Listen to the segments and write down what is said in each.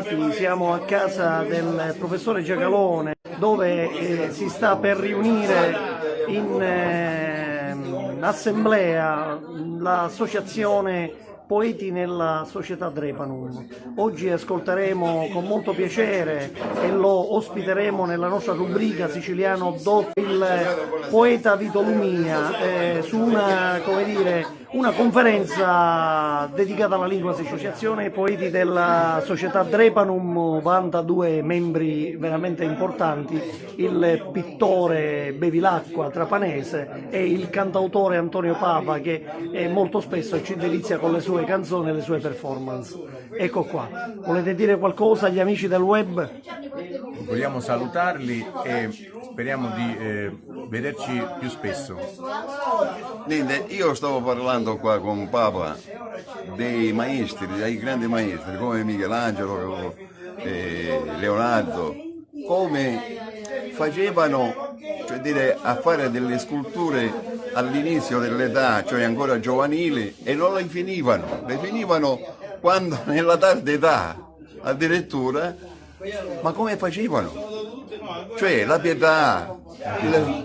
bentrovati, siamo a casa del professore Giacalone dove si sta per riunire in assemblea l'associazione Poeti nella Società Drepanum. Oggi ascolteremo con molto piacere e lo ospiteremo nella nostra rubrica Siciliano Doc il poeta Vito Lumia su una conferenza dedicata alla lingua siciliana. L'associazione Poeti della Società Drepanum vanta due membri veramente importanti, il pittore Bevilacqua trapanese e il cantautore Antonio Papa, che molto spesso ci delizia con le sue canzoni e le sue performance. Ecco qua. Volete dire qualcosa agli amici del web? Vogliamo salutarli e speriamo di vederci più spesso. Niente, io stavo parlando qua con Papa dei maestri, dei grandi maestri come Michelangelo e Leonardo, come facevano, cioè dire, a fare delle sculture all'inizio dell'età, cioè ancora giovanili, e non le finivano quando nella tarda età addirittura. Ma come facevano? Cioè la Pietà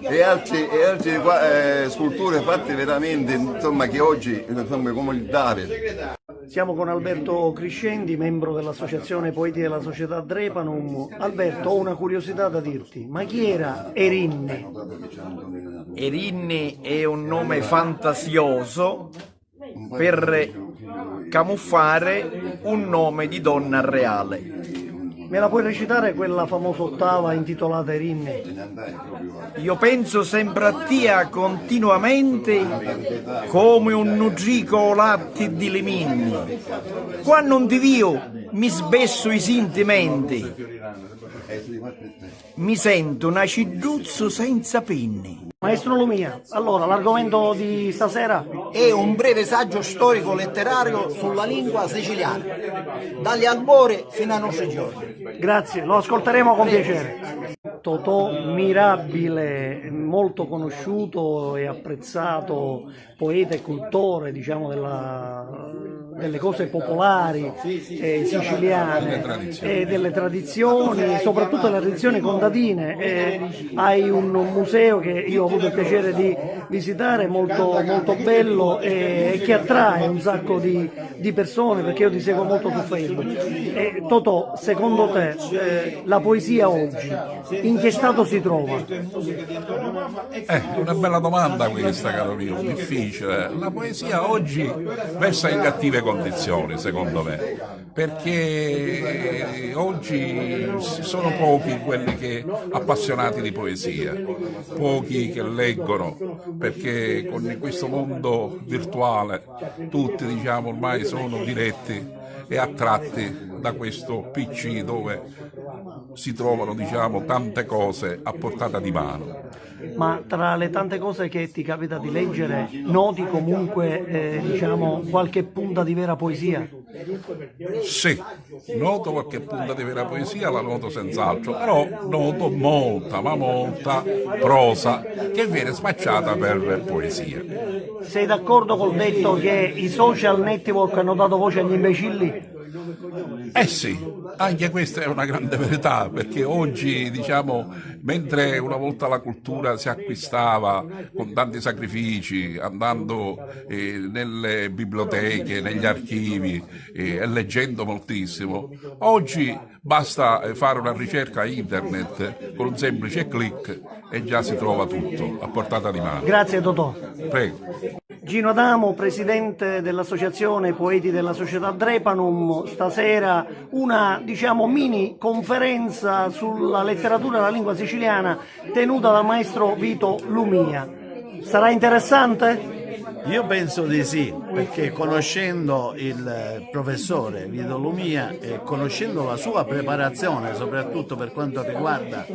e altre sculture fatte veramente, insomma, che oggi, insomma, come il Davide. Siamo con Alberto Criscendi, membro dell'Associazione Poeti della Società Drepanum. Alberto, ho una curiosità da dirti, ma chi era Erinne? Erinne è un nome fantasioso per camuffare un nome di donna reale. Me la puoi recitare quella famosa ottava intitolata Erinne? Io penso sempre a te continuamente come un nutrico latte di leminni. Quando non ti vio mi sbesso i sentimenti, mi sento un aciduzzo senza penne. Maestro Lumia, allora l'argomento di stasera è un breve saggio storico-letterario sulla lingua siciliana, dagli albori fino ai nostri giorni. Grazie, lo ascolteremo con piacere. Totò Mirabile, molto conosciuto e apprezzato poeta e cultore, diciamo, delle cose popolari siciliane e delle tradizioni, soprattutto le tradizioni contadine. Hai un museo che io ho avuto il piacere di visitare, molto, molto bello e che attrae un sacco di persone, perché io ti seguo molto su Facebook. Totò, secondo te la poesia oggi in che stato si trova? Una bella domanda questa, caro mio, difficile. La poesia oggi versa in cattive condizioni, secondo me, perché oggi sono pochi quelli che appassionati di poesia, pochi che leggono, perché con questo mondo virtuale tutti, diciamo, ormai sono diretti e attratti da questo PC dove si trovano, diciamo, tante cose a portata di mano. Ma tra le tante cose che ti capita di leggere, noti comunque diciamo, qualche punta di vera poesia? Sì, noto qualche punta di vera poesia, la noto senz'altro, però noto molta, ma molta prosa che viene spacciata per poesia. Sei d'accordo col detto che i social network hanno dato voce agli imbecilli? Eh sì, anche questa è una grande verità, perché oggi, diciamo, mentre una volta la cultura si acquistava con tanti sacrifici, andando nelle biblioteche, negli archivi e leggendo moltissimo, oggi basta fare una ricerca a internet con un semplice click e già si trova tutto a portata di mano. Grazie Totò. Prego. Gino Adamo, presidente dell'Associazione Poeti della Società Drepanum, stasera una, diciamo, mini conferenza sulla letteratura e la lingua siciliana tenuta dal maestro Vito Lumia. Sarà interessante? Io penso di sì, perché conoscendo il professore Vito Lumia e conoscendo la sua preparazione, soprattutto per quanto riguarda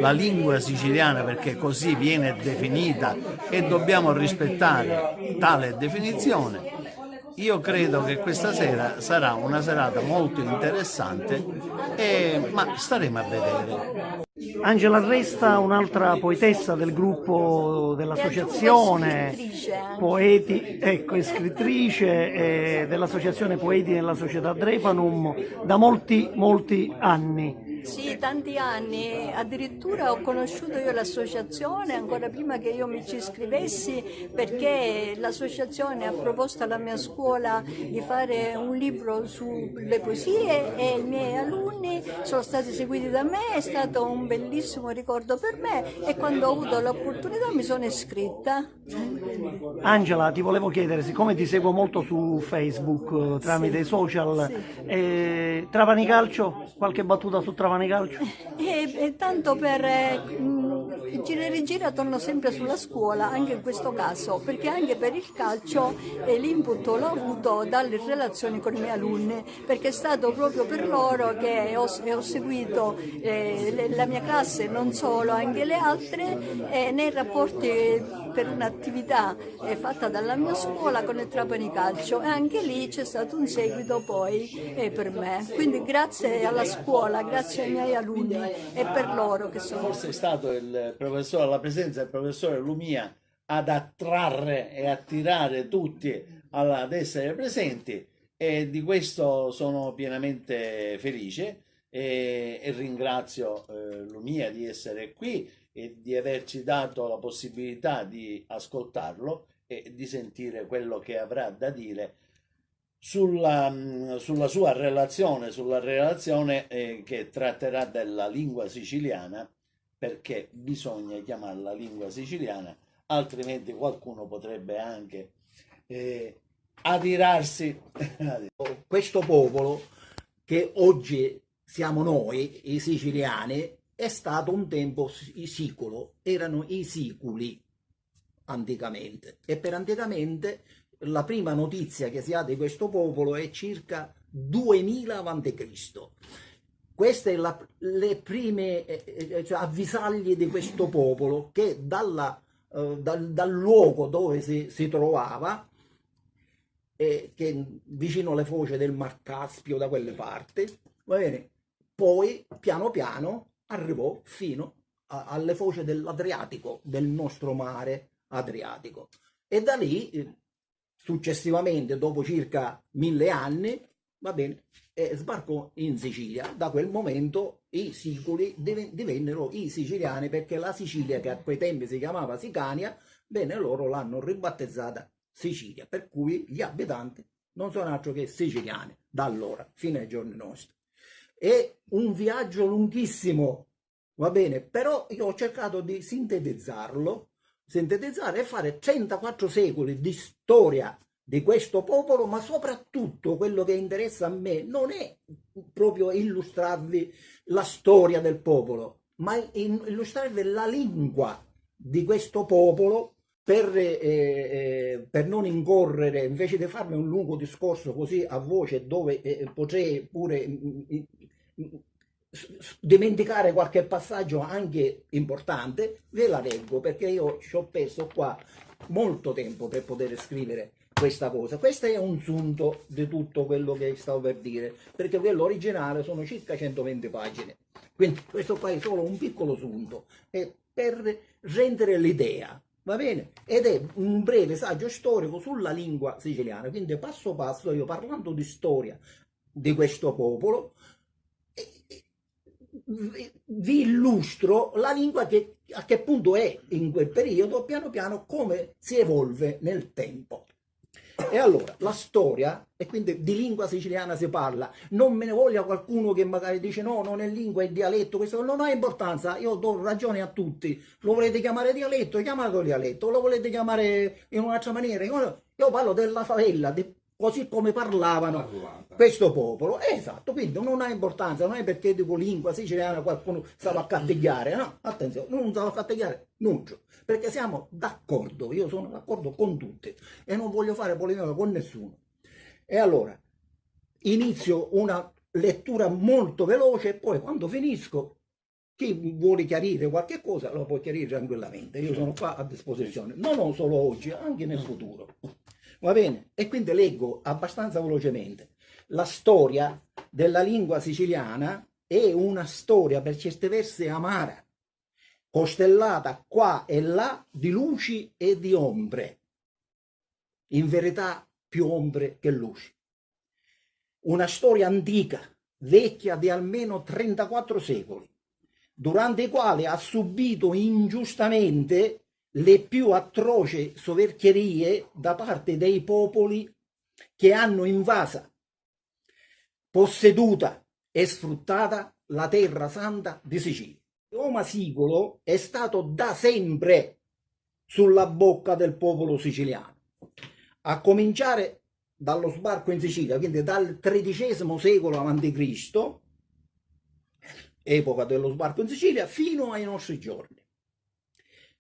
la lingua siciliana, perché così viene definita e dobbiamo rispettare tale definizione, io credo che questa sera sarà una serata molto interessante, ma staremo a vedere. Angela Resta, un'altra poetessa del gruppo dell'associazione Poeti, ecco, è scrittrice dell'associazione Poeti nella Società Drepanum da molti anni. Sì, tanti anni, addirittura ho conosciuto io l'associazione ancora prima che io mi ci iscrivessi, perché l'associazione ha proposto alla mia scuola di fare un libro sulle poesie e i miei alunni sono stati seguiti da me, è stato un bellissimo ricordo per me e quando ho avuto l'opportunità mi sono iscritta. Angela, ti volevo chiedere, siccome ti seguo molto su Facebook tramite i social, Trapani Calcio, qualche battuta su Trapani Calcio? E tanto per gira e rigira torno sempre sulla scuola, anche in questo caso, perché anche per il calcio l'input l'ho avuto dalle relazioni con i miei alunni, perché è stato proprio per loro che ho seguito la mia classe, non solo, anche le altre, nei rapporti per un'attività fatta dalla mia scuola con il Trapani Calcio, e anche lì c'è stato un seguito poi per me. Quindi grazie alla scuola, grazie ai miei alunni e per loro che sono. Forse è stato la presenza del professore Lumia ad attrarre e attirare tutti ad essere presenti, e di questo sono pienamente felice e ringrazio Lumia di essere qui e di averci dato la possibilità di ascoltarlo e di sentire quello che avrà da dire sulla sua relazione, che tratterà della lingua siciliana, perché bisogna chiamarla lingua siciliana, altrimenti qualcuno potrebbe anche adirarsi. Questo popolo che oggi siamo noi, i siciliani, è stato un tempo sicolo, erano i siculi anticamente, e per anticamente la prima notizia che si ha di questo popolo è circa 2000 a.C. Queste sono le prime avvisaglie di questo popolo, che dal luogo dove si trovava, che vicino alle foci del Mar Caspio, da quelle parti, va bene, poi piano piano arrivò fino alle foci dell'Adriatico, del nostro mare Adriatico, e da lì successivamente, dopo circa 1000 anni, va bene, sbarcò in Sicilia. Da quel momento i siculi divennero i siciliani, perché la Sicilia, che a quei tempi si chiamava Sicania, bene, loro l'hanno ribattezzata Sicilia, per cui gli abitanti non sono altro che siciliani da allora fino ai giorni nostri. È un viaggio lunghissimo, va bene, però io ho cercato di sintetizzare e fare 34 secoli di storia di questo popolo, ma soprattutto quello che interessa a me non è proprio illustrarvi la storia del popolo, ma illustrarvi la lingua di questo popolo, per non incorrere, invece di farmi un lungo discorso così a voce, dove potrei pure dimenticare qualche passaggio anche importante, ve la leggo, perché io ci ho perso qua molto tempo per poter scrivere questa cosa. Questo è un sunto di tutto quello che stavo per dire, perché quello originale sono circa 120 pagine, quindi questo qua è solo un piccolo sunto per rendere l'idea, va bene? Ed è un breve saggio storico sulla lingua siciliana, quindi passo passo, io parlando di storia di questo popolo vi illustro la lingua, che a che punto è in quel periodo, piano piano come si evolve nel tempo. E allora la storia, e quindi di lingua siciliana si parla, non me ne voglia qualcuno che magari dice no, non è lingua, è dialetto, questo non ha importanza, io do ragione a tutti. Lo volete chiamare dialetto, chiamatelo dialetto, lo volete chiamare in un'altra maniera, io parlo della favela, così come parlavano questo popolo. Esatto, quindi non ha importanza, non è perché dico lingua siciliana qualcuno stava a cattigliare, no, attenzione, non stava a cattigliare, nulla, perché siamo d'accordo, io sono d'accordo con tutti e non voglio fare polemica con nessuno. E allora inizio una lettura molto veloce e poi quando finisco, chi vuole chiarire qualche cosa lo può chiarire tranquillamente, io sono qua a disposizione, non solo oggi, anche nel futuro. Va bene? E quindi leggo abbastanza velocemente. La storia della lingua siciliana è una storia per certi versi amara, costellata qua e là di luci e di ombre, in verità più ombre che luci. Una storia antica, vecchia di almeno 34 secoli, durante i quali ha subito ingiustamente le più atroci soverchierie da parte dei popoli che hanno invasa, posseduta e sfruttata la terra santa di Sicilia. L'idioma sicolo è stato da sempre sulla bocca del popolo siciliano, a cominciare dallo sbarco in Sicilia, quindi dal XIII secolo a.C., epoca dello sbarco in Sicilia, fino ai nostri giorni.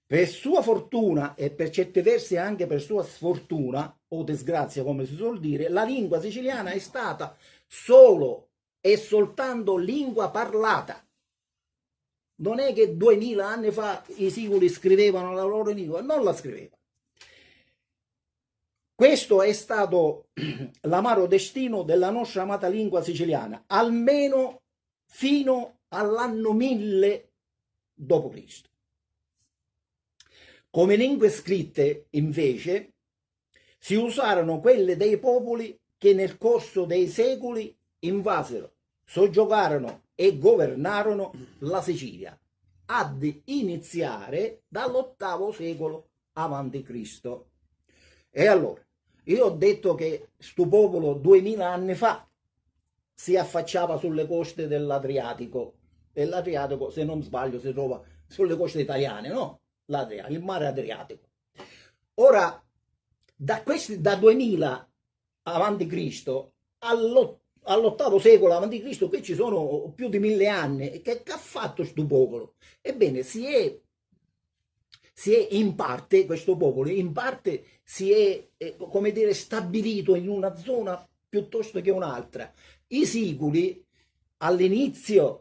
Per sua fortuna e per certi versi anche per sua sfortuna o disgrazia, come si suol dire, la lingua siciliana è stata solo e soltanto lingua parlata. Non è che 2000 anni fa i siculi scrivevano la loro lingua, non la scrivevano. Questo è stato l'amaro destino della nostra amata lingua siciliana, almeno fino all'anno 1000 d.C. Come lingue scritte, invece, si usarono quelle dei popoli che nel corso dei secoli invasero, soggiogarono e governarono la Sicilia, ad iniziare dall'8° secolo a.C. E allora, io ho detto che sto popolo 2000 anni fa si affacciava sulle coste dell'Adriatico, e l'Adriatico, se non sbaglio, si trova sulle coste italiane, no? Il mare Adriatico. Ora, da 2000 a.C. all'8° secolo a.C., qui ci sono più di 1000 anni. Che ha fatto questo popolo? Ebbene, si è in parte, questo popolo, in parte si è, come dire, stabilito in una zona piuttosto che un'altra. I siculi all'inizio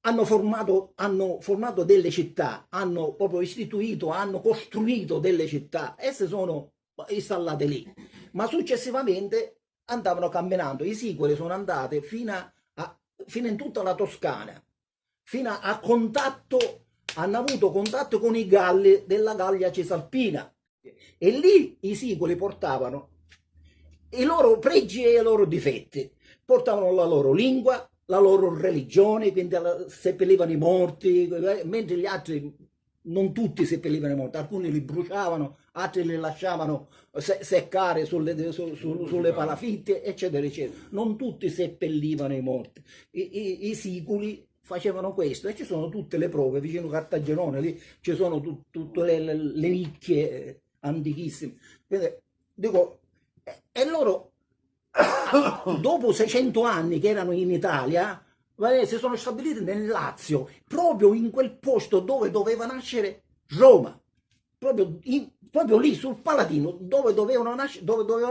hanno formato delle città, hanno proprio istituito, hanno costruito delle città e si sono installate lì, ma successivamente andavano camminando. I siculi sono andati fino in tutta la Toscana, fino a contatto, hanno avuto contatto con i Galli della Gallia Cisalpina, e lì i siculi portavano i loro pregi e i loro difetti, portavano la loro lingua, la loro religione, quindi seppellivano i morti, mentre gli altri, non tutti seppellivano i morti, alcuni li bruciavano, altri li lasciavano seccare sulle palafitte, eccetera, eccetera. Non tutti seppellivano i morti. I siculi facevano questo, e ci sono tutte le prove, vicino Cartagenone, lì ci sono tutte le nicchie antichissime. Quindi, dico, e loro dopo 600 anni che erano in Italia, si sono stabiliti nel Lazio, proprio in quel posto dove doveva nascere Roma, proprio lì sul Palatino, dove doveva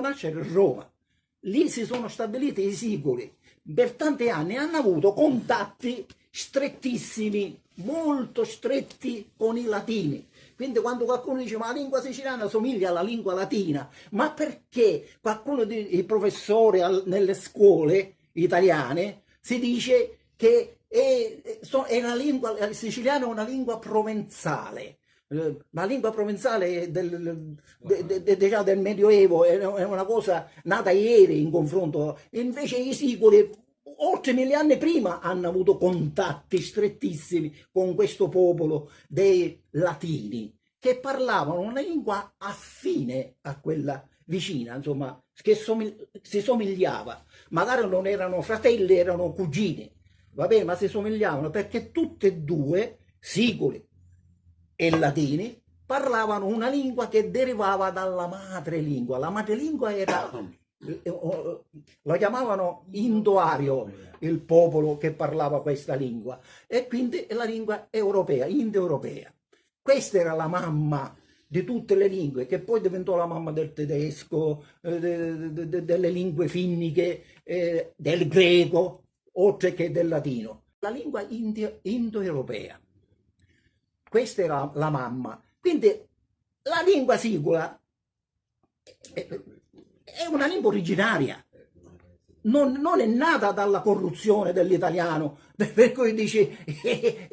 nascere Roma. Lì si sono stabiliti i siculi. Per tanti anni hanno avuto contatti strettissimi, molto stretti con i latini. Quindi quando qualcuno dice ma la lingua siciliana somiglia alla lingua latina, ma perché qualcuno dei professori nelle scuole italiane si dice che il siciliano è una lingua provenzale. La lingua provenzale già del Medioevo è una cosa nata ieri in confronto, invece i siculi oltre 1000 anni prima hanno avuto contatti strettissimi con questo popolo dei latini, che parlavano una lingua affine a quella vicina, insomma, che si somigliava. Magari non erano fratelli, erano cugini, va bene, ma si somigliavano perché tutte e due, siculi e latini, parlavano una lingua che derivava dalla madrelingua. La madrelingua era, lo chiamavano indoario, il popolo che parlava questa lingua, e quindi la lingua europea, indoeuropea. Questa era la mamma di tutte le lingue, che poi diventò la mamma del tedesco, delle lingue finniche, del greco, oltre che del latino. La lingua indoeuropea. Questa era la mamma. Quindi la lingua sicula è una lingua originaria. Non è nata dalla corruzione dell'italiano, per cui dici è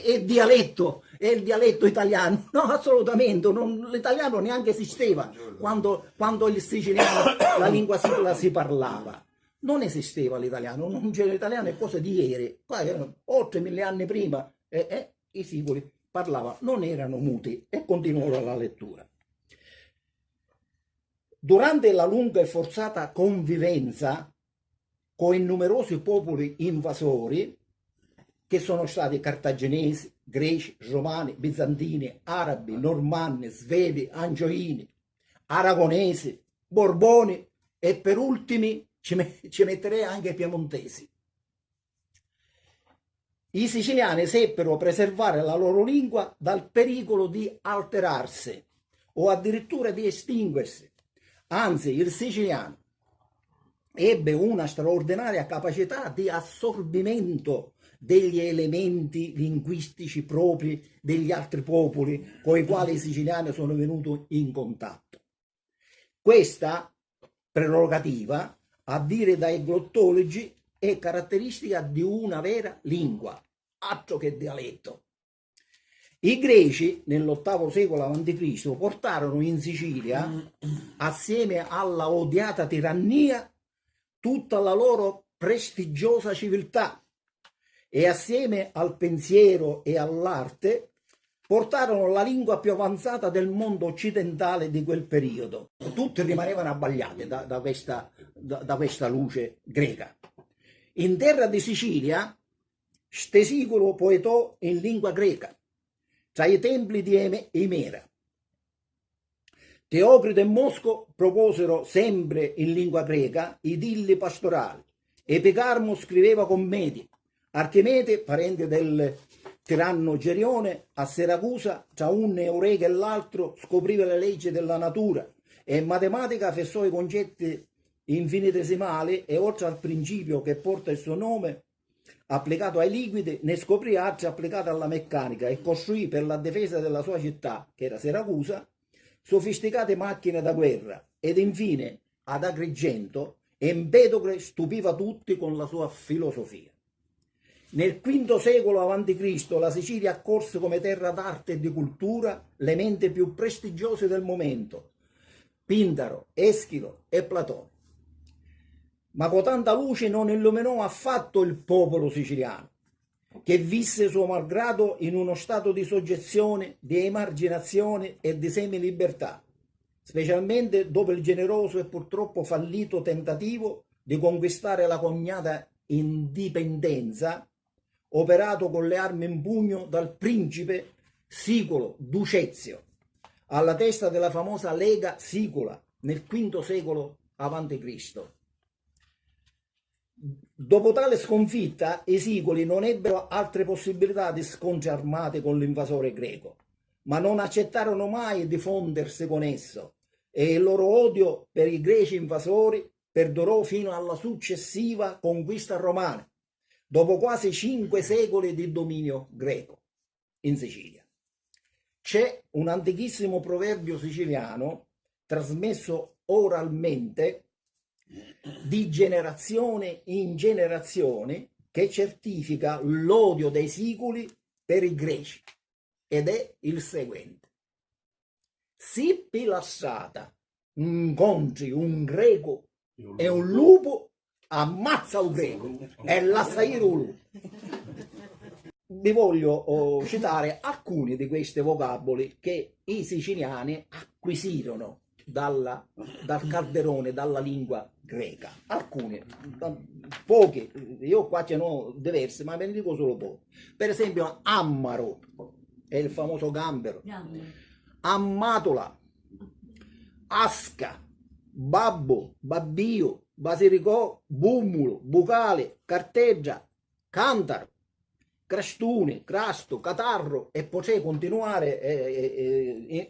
il dialetto italiano. No, assolutamente, l'italiano neanche esisteva quando il siciliano, la lingua sicola si parlava. Non esisteva l'italiano, non c'era l'italiano, è cosa di ieri. Qua oltre 1000 anni prima i siculi parlavano, non erano muti, e continuano la lettura. Durante la lunga e forzata convivenza con i numerosi popoli invasori, che sono stati cartaginesi, greci, romani, bizantini, arabi, normanni, svevi, angioini, aragonesi, borboni e per ultimi ci metterei anche i piemontesi. I siciliani seppero preservare la loro lingua dal pericolo di alterarsi o addirittura di estinguersi. Anzi, il siciliano ebbe una straordinaria capacità di assorbimento degli elementi linguistici propri degli altri popoli con i quali i siciliani sono venuti in contatto. Questa prerogativa, a dire dai glottologi, è caratteristica di una vera lingua, altro che dialetto. I greci nell'VIII secolo a.C. portarono in Sicilia, assieme alla odiata tirannia, tutta la loro prestigiosa civiltà, e assieme al pensiero e all'arte portarono la lingua più avanzata del mondo occidentale di quel periodo. Tutti rimanevano abbagliati da questa luce greca. In terra di Sicilia, Stesiculo poetò in lingua greca, tra i templi di Emera. Teocrito e Mosco proposero sempre in lingua greca idilli pastorali. Epicarmo scriveva commedie. Archimede, parente del tiranno Gerione, a Siracusa, tra un Eureka e l'altro, scopriva le leggi della natura, e in matematica fissò i concetti infinitesimali, e oltre al principio che porta il suo nome, applicato ai liquidi, ne scoprì altri applicati alla meccanica, e costruì per la difesa della sua città, che era Siracusa, sofisticate macchine da guerra. Ed infine, ad Agrigento, Empedocle stupiva tutti con la sua filosofia. Nel V secolo a.C. la Sicilia accorse come terra d'arte e di cultura le menti più prestigiose del momento, Pindaro, Eschilo e Platone. Ma con tanta luce non illuminò affatto il popolo siciliano, che visse suo malgrado in uno stato di soggezione, di emarginazione e di semilibertà, specialmente dopo il generoso e purtroppo fallito tentativo di conquistare la cognata indipendenza operato con le armi in pugno dal principe Siculo Ducezio, alla testa della famosa Lega Sicola nel V secolo a.C. Dopo tale sconfitta, i siculi non ebbero altre possibilità di scontri armati con l'invasore greco, ma non accettarono mai di fondersi con esso, e il loro odio per i greci invasori perdurò fino alla successiva conquista romana, dopo quasi 5 secoli di dominio greco in Sicilia. C'è un antichissimo proverbio siciliano trasmesso oralmente di generazione in generazione che certifica l'odio dei siculi per i greci, ed è il seguente: se pilassata incontri un greco e un lupo, ammazza un greco e lascia il lupo. Vi voglio citare alcuni di questi vocaboli che i siciliani acquisirono dal calderone, dalla lingua greca. Alcuni, pochi, io qua ce ne ho diversi, ma ve ne dico solo pochi. Per esempio, ammaro è il famoso gambero, ammatola, asca, babbo, babbio, basiricò, bumulo, bucale, carteggia, cantaro, crastone, crasto, catarro, e potrei continuare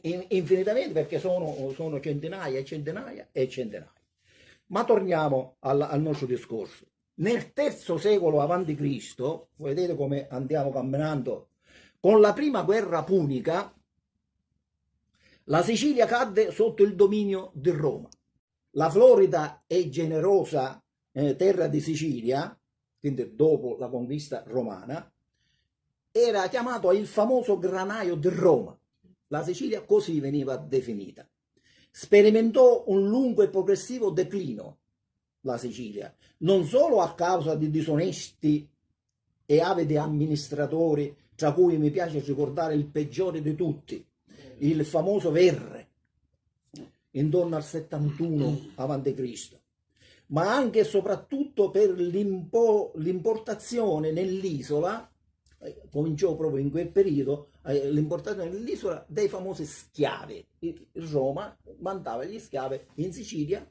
infinitamente, perché sono centinaia e centinaia e centinaia. Ma torniamo al nostro discorso. Nel III secolo a.C., vedete come andiamo camminando, con la prima guerra punica, La Sicilia cadde sotto il dominio di Roma. La florida e generosa terra di Sicilia, quindi dopo la conquista romana, era chiamato il famoso granaio di Roma. La Sicilia così veniva definita. Sperimentò un lungo e progressivo declino la Sicilia, non solo a causa di disonesti e avidi amministratori, tra cui mi piace ricordare il peggiore di tutti, il famoso Verre, intorno al 71 a.C., ma anche e soprattutto per l'importazione nell'isola, cominciò proprio in quel periodo, l'importazione nell'isola dei famosi schiavi. Roma mandava gli schiavi in Sicilia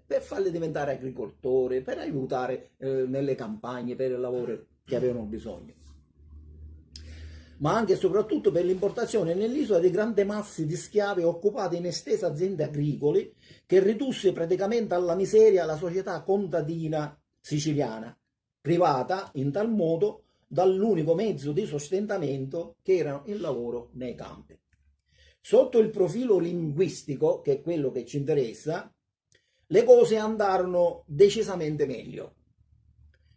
per farli diventare agricoltori, per aiutare nelle campagne, per il lavoro che avevano bisogno, ma anche e soprattutto per l'importazione nell'isola di grandi masse di schiavi occupati in estese aziende agricole, che ridusse praticamente alla miseria la società contadina siciliana, privata in tal modo dall'unico mezzo di sostentamento che era il lavoro nei campi. Sotto il profilo linguistico, che è quello che ci interessa, le cose andarono decisamente meglio.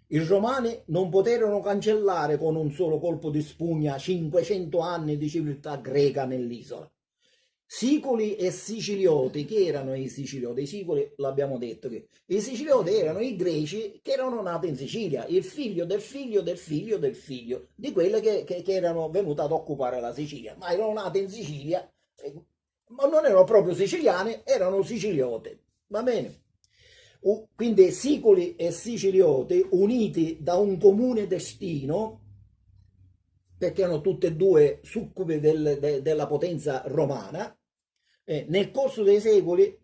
I romani non poterono cancellare con un solo colpo di spugna 500 anni di civiltà greca nell'isola. Siculi e sicilioti, che erano i sicilioti? I siculi, l'abbiamo detto, che i sicilioti erano i greci che erano nati in Sicilia, il figlio del figlio del figlio del figlio di quelle che erano venute ad occupare la Sicilia, ma erano nati in Sicilia, ma non erano proprio siciliani, erano sicilioti, va bene? Quindi siculi e sicilioti uniti da un comune destino, perché erano tutte e due succubi della potenza romana, nel corso dei secoli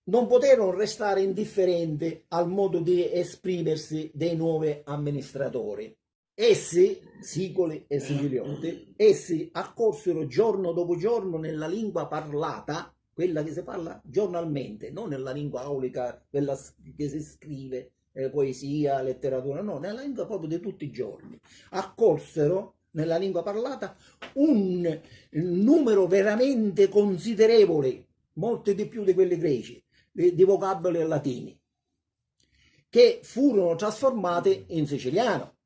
non poterono restare indifferenti al modo di esprimersi dei nuovi amministratori. Essi, siculi e sicilioti, essi accorsero giorno dopo giorno nella lingua parlata, quella che si parla giornalmente, non nella lingua aulica, quella che si scrive, poesia, letteratura, no, nella lingua proprio di tutti i giorni. Accorsero nella lingua parlata un numero veramente considerevole, molti di più di quelli greci, di vocaboli latini, che furono trasformati in siciliano.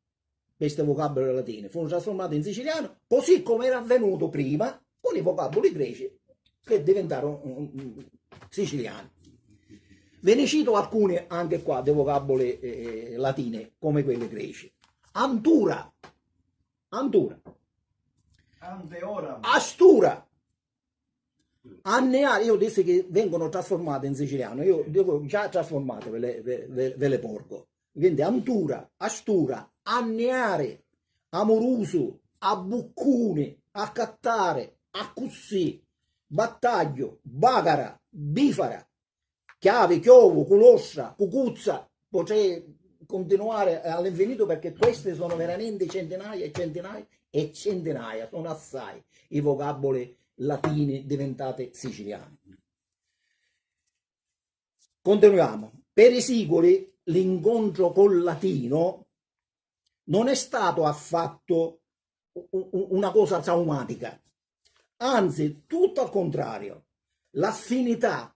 Questi vocaboli latini furono trasformati in siciliano, così come era avvenuto prima con i vocaboli greci, che diventarono siciliani. Ve ne cito alcuni anche qua dei vocaboli latini come quelli greci. Antura, antura, astura, anneare. Io dissi che vengono trasformate in siciliano, io dico già trasformate, ve le porgo. Quindi antura, astura, anneare, amoruso, abbuccune, accattare, accussì, battaglio, bagara, bifara, chiave, chiovo, culoscia, cucuzza. Potrei continuare all'infinito perché queste sono veramente centinaia e centinaia e centinaia, sono assai i vocaboli latini diventati siciliani. Continuiamo. Per i secoli l'incontro col latino non è stato affatto una cosa traumatica. Anzi, tutto al contrario, l'affinità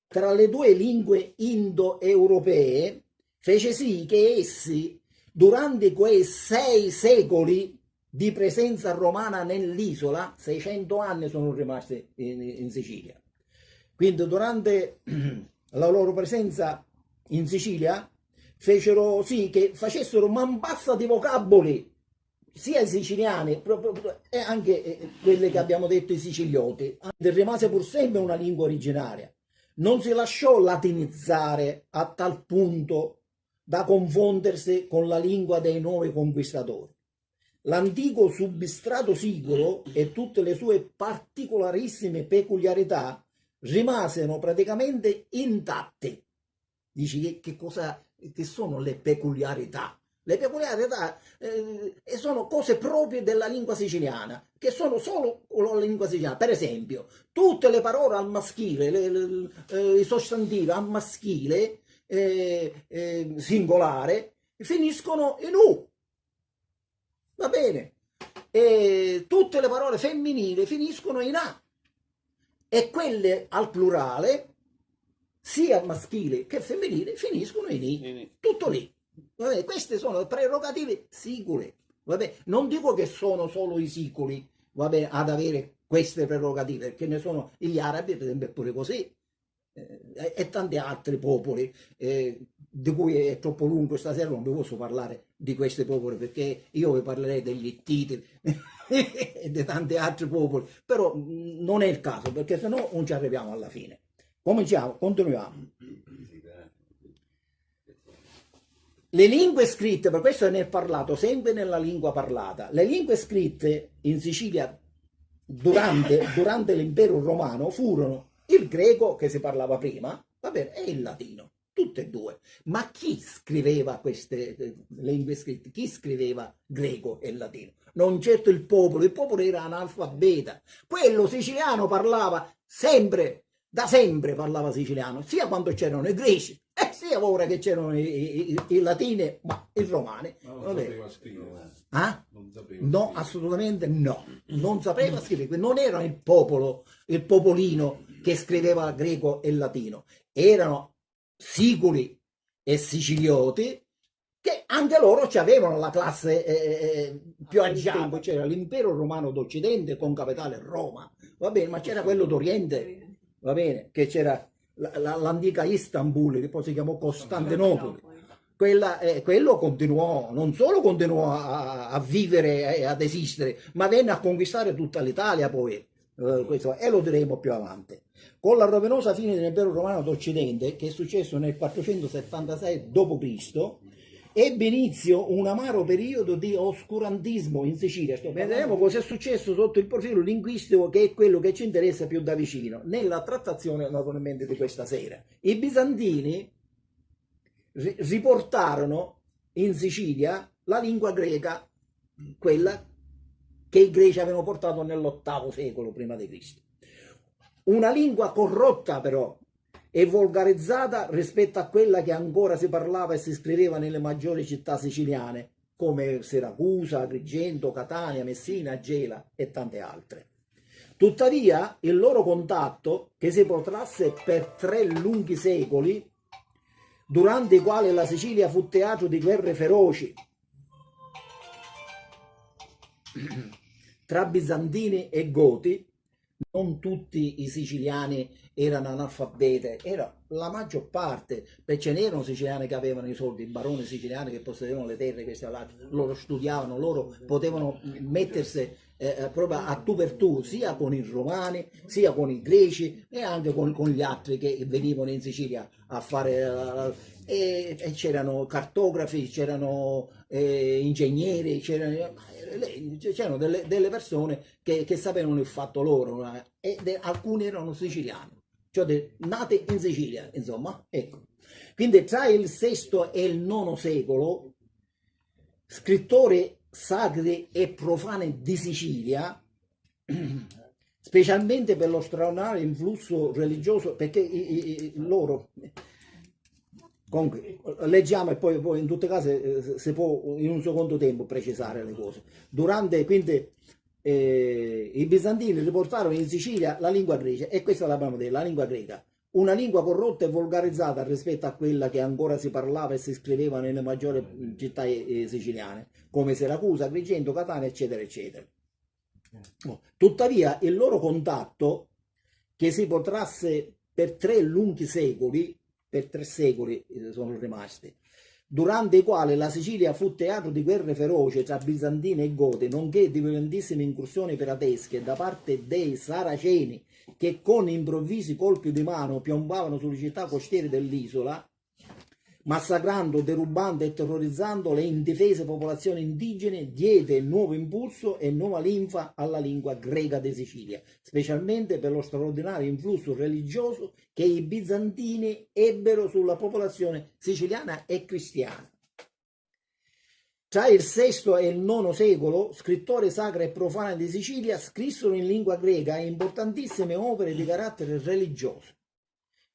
tra le due lingue indoeuropee fece sì che essi, durante quei 6 secoli di presenza romana nell'isola, 600 anni sono rimasti in Sicilia, quindi durante la loro presenza in Sicilia fecero sì che facessero man bassa di vocaboli, sia i siciliani e anche quelle che abbiamo detto i sicilioti. Rimase pur sempre una lingua originaria, non si lasciò latinizzare a tal punto da confondersi con la lingua dei nuovi conquistatori. L'antico substrato siculo e tutte le sue particolarissime peculiarità rimasero praticamente intatte. Dici che sono le peculiarità? Le peculiarità sono cose proprie della lingua siciliana, che sono solo la lingua siciliana. Per esempio, tutte le parole al maschile, i sostantivi al maschile singolare finiscono in U, va bene? E tutte le parole femminili finiscono in A. e quelle al plurale, sia maschile che femminile, finiscono in I. Tutto lì. Vabbè, queste sono prerogative sicule. Vabbè, non dico che sono solo i siculi, vabbè, ad avere queste prerogative, perché ne sono gli arabi, per esempio, è pure così, e tanti altri popoli, di cui è troppo lungo stasera, non vi posso parlare di questi popoli, perché io vi parlerei degli Ittiti e di tanti altri popoli, però non è il caso, perché sennò non ci arriviamo alla fine. Cominciamo, continuiamo. Le lingue scritte, per questo ne è parlato sempre nella lingua parlata, le lingue scritte in Sicilia durante l'impero romano furono il greco, che si parlava prima, va bene, e il latino, tutte e due. Ma chi scriveva queste lingue scritte? Chi scriveva greco e latino? Non certo il popolo era analfabeta. Quello siciliano parlava sempre, da sempre parlava siciliano, sia quando c'erano i greci, sia ora che c'erano i latini, ma i romani. Ma non sapeva scrivere. Ah? Non sapeva No, scrivere. assolutamente no, non sapeva scrivere, non era il popolo, il popolino che scriveva greco e latino, erano siculi e sicilioti che anche loro avevano la classe più agiata, c'era l'impero romano d'Occidente con capitale Roma, va bene, ma c'era quello d'Oriente, va bene, che c'era l'antica Istanbul, che poi si chiamò Costantinopoli. Quello continuò, non solo continuò a vivere e ad esistere, ma venne a conquistare tutta l'Italia poi, questo, e lo diremo più avanti. Con la rovinosa fine dell'impero romano d'Occidente, che è successo nel 476 d.C., ebbe inizio un amaro periodo di oscurantismo in Sicilia. Vedremo cosa è successo sotto il profilo linguistico, che è quello che ci interessa più da vicino, nella trattazione naturalmente di questa sera. I bizantini riportarono in Sicilia la lingua greca, quella che i greci avevano portato nell'8° secolo prima di Cristo. Una lingua corrotta però e volgarizzata rispetto a quella che ancora si parlava e si scriveva nelle maggiori città siciliane, come Siracusa, Agrigento, Catania, Messina, Gela e tante altre. Tuttavia, il loro contatto, che si protrasse per 3 lunghi secoli, durante i quali la Sicilia fu teatro di guerre feroci tra bizantini e goti, non tutti i siciliani erano analfabeti, era la maggior parte, perché ce n'erano siciliani che avevano i soldi, i baroni siciliani che possedevano le terre, queste là, loro studiavano, loro potevano mettersi proprio a tu per tu, sia con i romani, sia con i greci e anche con gli altri che venivano in Sicilia a fare, e c'erano cartografi, c'erano ingegneri, c'erano delle persone che sapevano il fatto loro, e alcuni erano siciliani, cioè nati in Sicilia, insomma, ecco. Quindi tra il VI e il IX secolo, scrittori sacri e profani di Sicilia, specialmente per lo straordinario influsso religioso, perché loro, comunque, leggiamo e poi in tutte case si può in un secondo tempo precisare le cose. Durante, quindi, i bizantini riportarono in Sicilia la lingua greca, e questa l'abbiamo detto, la lingua greca, una lingua corrotta e volgarizzata rispetto a quella che ancora si parlava e si scriveva nelle maggiori città siciliane, come Siracusa, Agrigento, Catania, eccetera, eccetera. Tuttavia, il loro contatto, che si protrasse per 3 lunghi secoli, per 3 secoli sono rimasti, durante i quali la Sicilia fu teatro di guerre feroci tra bizantini e goti, nonché di violentissime incursioni piratesche da parte dei saraceni, che con improvvisi colpi di mano piombavano sulle città costiere dell'isola, massacrando, derubando e terrorizzando le indifese popolazioni indigene, diede nuovo impulso e nuova linfa alla lingua greca di Sicilia, specialmente per lo straordinario influsso religioso che i bizantini ebbero sulla popolazione siciliana e cristiana. Tra il VI e il IX secolo, scrittori sacri e profani di Sicilia scrissero in lingua greca importantissime opere di carattere religioso,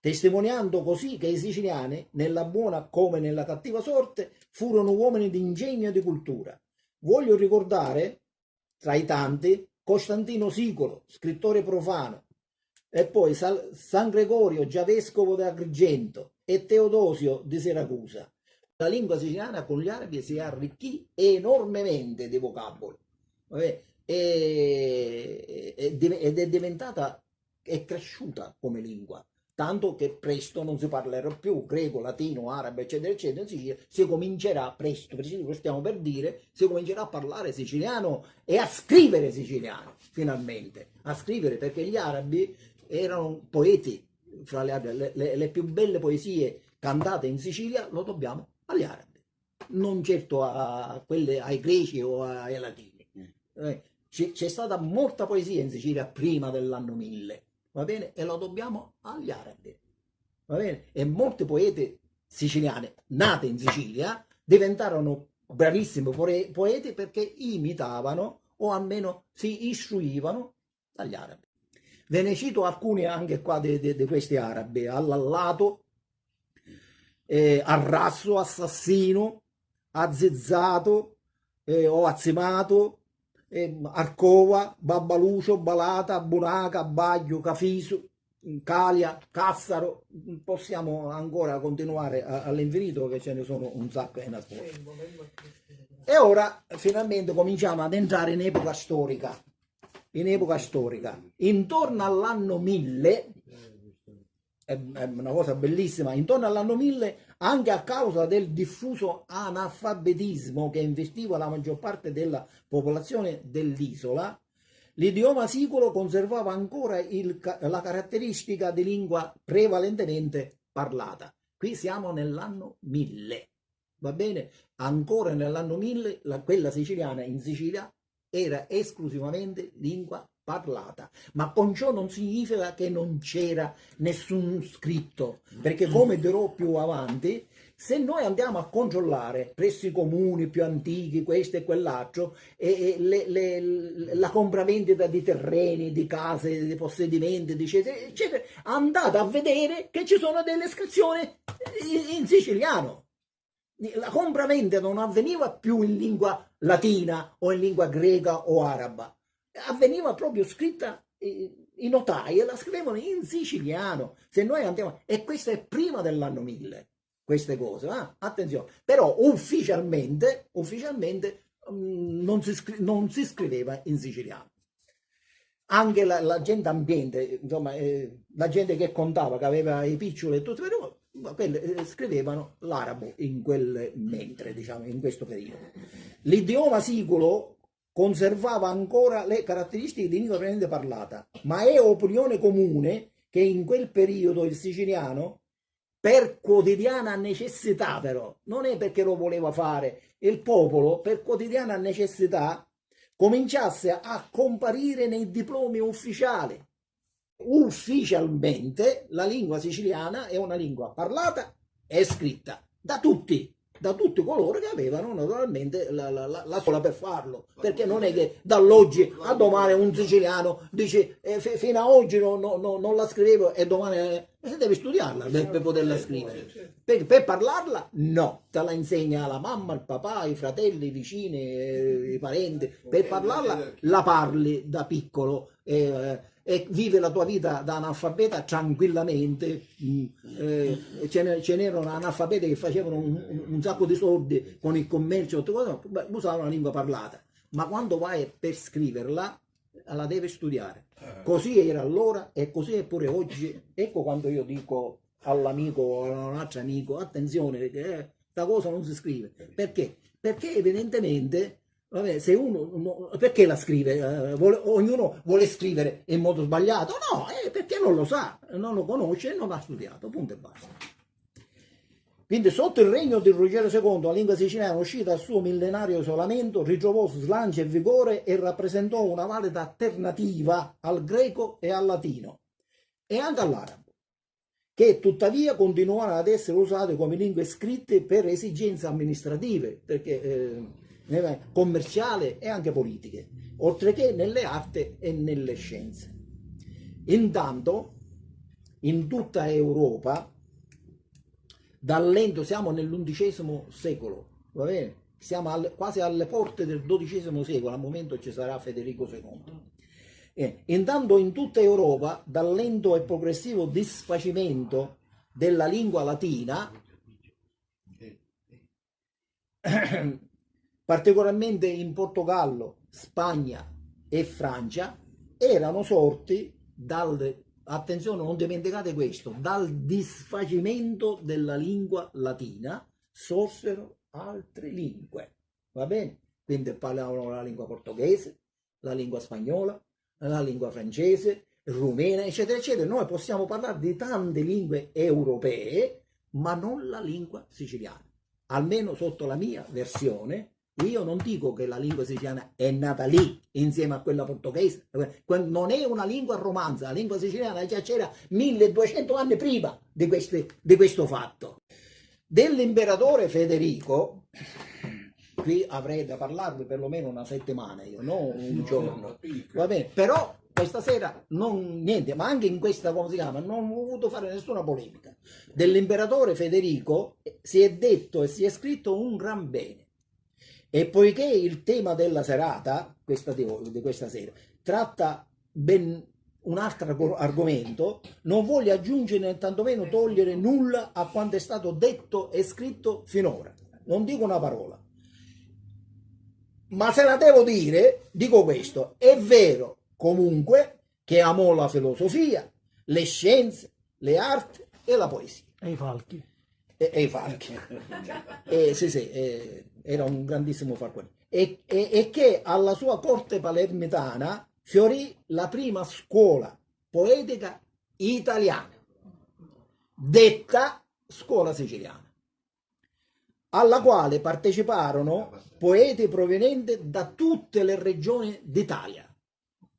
testimoniando così che i siciliani, nella buona come nella cattiva sorte, furono uomini di ingegno e di cultura. Voglio ricordare, tra i tanti, Costantino Sicolo, scrittore profano, e poi San Gregorio, già vescovo di Agrigento, e Teodosio di Siracusa. La lingua siciliana con gli arabi si arricchì enormemente di vocaboli, vabbè, ed è diventata, è cresciuta come lingua, tanto che presto non si parlerà più greco, latino, arabo, eccetera, eccetera. In Sicilia si comincerà presto, lo stiamo per dire, si comincerà a parlare siciliano e a scrivere siciliano, finalmente, a scrivere, perché gli arabi erano poeti, fra le più belle poesie cantate in Sicilia lo dobbiamo agli arabi, non certo ai greci o ai latini. C'è stata molta poesia in Sicilia prima dell'anno 1000, va bene? E lo dobbiamo agli arabi, va bene? E molte poete siciliane nate in Sicilia diventarono bravissimi poeti perché imitavano o almeno si istruivano dagli arabi. Ve ne cito alcuni anche qua di questi arabi: Allallato, Arrasso, Assassino, Azzezzato, o Azzimato, Arcova, Babbalucio, Balata, Bunaca, Baglio, Cafiso, Calia, Cassaro. Possiamo ancora continuare all'infinito, che ce ne sono un sacco in ascolto. E ora finalmente cominciamo ad entrare in epoca storica. In epoca storica, intorno all'anno 1000, è una cosa bellissima, intorno all'anno 1000, anche a causa del diffuso analfabetismo che investiva la maggior parte della popolazione dell'isola, l'idioma siculo conservava ancora la caratteristica di lingua prevalentemente parlata. Qui siamo nell'anno 1000, va bene? Ancora nell'anno 1000 quella siciliana in Sicilia era esclusivamente lingua parlata, ma con ciò non significa che non c'era nessun scritto, perché come dirò più avanti, se noi andiamo a controllare presso i comuni più antichi, questo e quell'altro, la compravendita di terreni, di case, di possedimenti, eccetera, eccetera, andate a vedere che ci sono delle iscrizioni in siciliano. La compravendita non avveniva più in lingua latina o in lingua greca o araba, avveniva proprio scritta, i notai la scrivevano in siciliano. Se noi andiamo, e questo è prima dell'anno 1000, queste cose, attenzione, però ufficialmente non si scriveva in siciliano. Anche la gente ambiente, insomma, la gente che contava, che aveva i piccioli e tutto, scrivevano l'arabo in questo periodo. L'idioma siculo conservava ancora le caratteristiche di lingua prevalentemente parlata, ma è opinione comune che in quel periodo il siciliano, per quotidiana necessità, però non è perché lo voleva fare il popolo, per quotidiana necessità cominciasse a comparire nei diplomi ufficiali. Ufficialmente la lingua siciliana è una lingua parlata e scritta da tutti coloro che avevano naturalmente la scuola per farlo, perché non è che dall'oggi a domani un siciliano dice fino a oggi non la scrivevo e domani devi studiarla per poterla scrivere. Per parlarla no, te la insegna la mamma, il papà, i fratelli, i vicini, i parenti. Per parlarla la parli da piccolo e vive la tua vita da analfabeta tranquillamente. Ce n'erano analfabeti che facevano un sacco di soldi con il commercio, usavano la lingua parlata, ma quando vai per scriverla la devi studiare. Così era allora e così è pure oggi. Ecco quando io dico all'amico o a un altro amico: attenzione, perché questa cosa non si scrive. Perché? Perché evidentemente, vabbè, se uno perché la scrive? Ognuno vuole scrivere in modo sbagliato? No, perché non lo sa, non lo conosce e non l'ha studiato, punto e basta. Quindi sotto il regno di Ruggero II la lingua siciliana, uscita dal suo millenario isolamento, ritrovò slancio e vigore e rappresentò una valida alternativa al greco e al latino e anche all'arabo, che tuttavia continuarono ad essere usate come lingue scritte per esigenze amministrative, perché commerciali e anche politiche, oltre che nelle arti e nelle scienze. Intanto, in tutta Europa, siamo nell'undicesimo secolo, va bene? Siamo quasi alle porte del XII secolo, al momento ci sarà Federico II. Intanto in tutta Europa, dal lento e progressivo disfacimento della lingua latina, particolarmente in Portogallo, Spagna e Francia, erano sorti attenzione, non dimenticate questo, dal disfacimento della lingua latina sorsero altre lingue, va bene? Quindi parlavano la lingua portoghese, la lingua spagnola, la lingua francese, rumena, eccetera, eccetera. Noi possiamo parlare di tante lingue europee, ma non la lingua siciliana. Almeno sotto la mia versione, io non dico che la lingua siciliana è nata lì, insieme a quella portoghese. Non è una lingua romanza, la lingua siciliana già c'era 1200 anni prima di questo fatto. Dell'imperatore Federico, qui avrei da parlarvi perlomeno una settimana, io, non un giorno, va bene? Però questa sera niente, ma anche in questa, come si chiama, non ho voluto fare nessuna polemica. Dell'imperatore Federico si è detto e si è scritto un gran bene. E poiché il tema della serata, di questa sera, tratta ben un altro argomento, non voglio aggiungere né tantomeno togliere nulla a quanto è stato detto e scritto finora. Non dico una parola. Ma se la devo dire, dico questo: è vero comunque che amò la filosofia, le scienze, le arti e la poesia. E i falchi. E i falchi. Sì, era un grandissimo falcone. E che alla sua corte palermitana fiorì la prima scuola poetica italiana, detta scuola siciliana, alla quale parteciparono poeti provenienti da tutte le regioni d'Italia.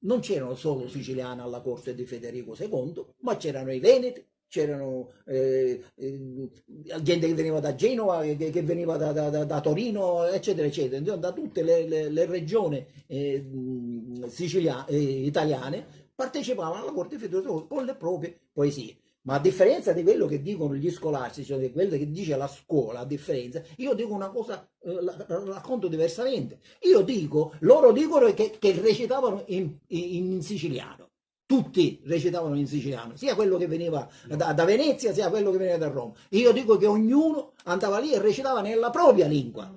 Non c'erano solo siciliani alla corte di Federico II, ma c'erano i veneti, c'erano gente che veniva da Genova, che veniva da Torino, eccetera, eccetera, da tutte le regioni italiane partecipavano alla corte di Federico II con le proprie poesie. Ma a differenza di quello che dicono gli scolastici, cioè di quello che dice la scuola, a differenza, io dico una cosa, la racconto diversamente. Loro dicono che recitavano in siciliano. Tutti recitavano in siciliano, sia quello che veniva da Venezia, sia quello che veniva da Roma. Io dico che ognuno andava lì e recitava nella propria lingua.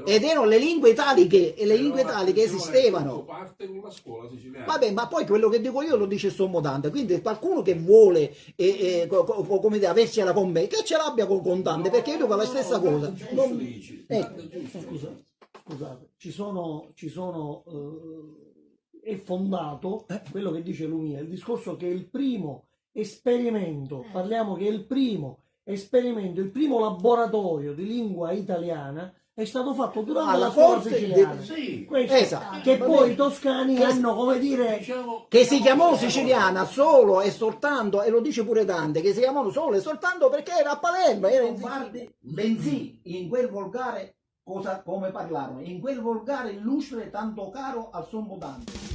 Ed erano le lingue italiche, e le lingue italiche esistevano. Parte con la scuola siciliana. Vabbè, ma poi quello che dico io lo dice Sommo Dante, quindi qualcuno che vuole come dire, avercela con me, che ce l'abbia con Dante, perché io dico la stessa cosa. Scusate, è fondato quello che dice Lumia, il discorso che il primo esperimento, parliamo che il primo esperimento, il primo laboratorio di lingua italiana è stato fatto durante la scuola siciliana. Esatto. Che poi i toscani hanno, come dire, che si chiamò siciliana solo e soltanto, e lo dice pure Dante, che si chiamano solo e soltanto perché era a Palermo, era in Sicilia, bensì in quel volgare, come parlarono, in quel volgare illustre tanto caro al Sommo Dante.